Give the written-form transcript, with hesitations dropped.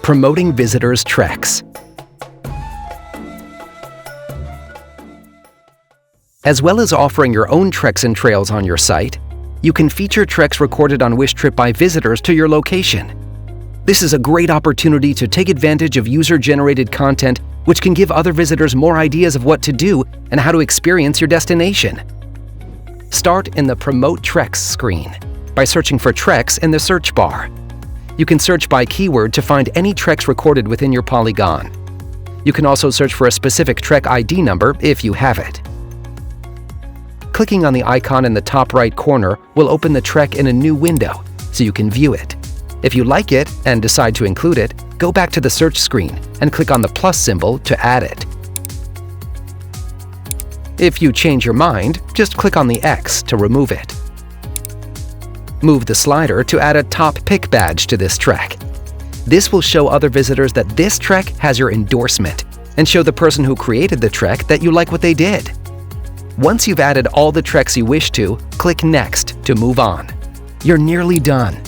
Promoting visitors' treks. As well as offering your own treks and trails on your site, you can feature treks recorded on Wishtrip by visitors to your location. This is a great opportunity to take advantage of user-generated content which can give other visitors more ideas of what to do and how to experience your destination. Start in the Promote Treks screen by searching for treks in the search bar. You can search by keyword to find any treks recorded within your polygon. You can also search for a specific trek ID number if you have it. Clicking on the icon in the top right corner will open the trek in a new window, so you can view it. If you like it and decide to include it, go back to the search screen and click on the plus symbol to add it. If you change your mind, just click on the X to remove it. Move the slider to add a top pick badge to this trek. This will show other visitors that this trek has your endorsement and show the person who created the trek that you like what they did. Once you've added all the treks you wish to, click Next to move on. You're nearly done.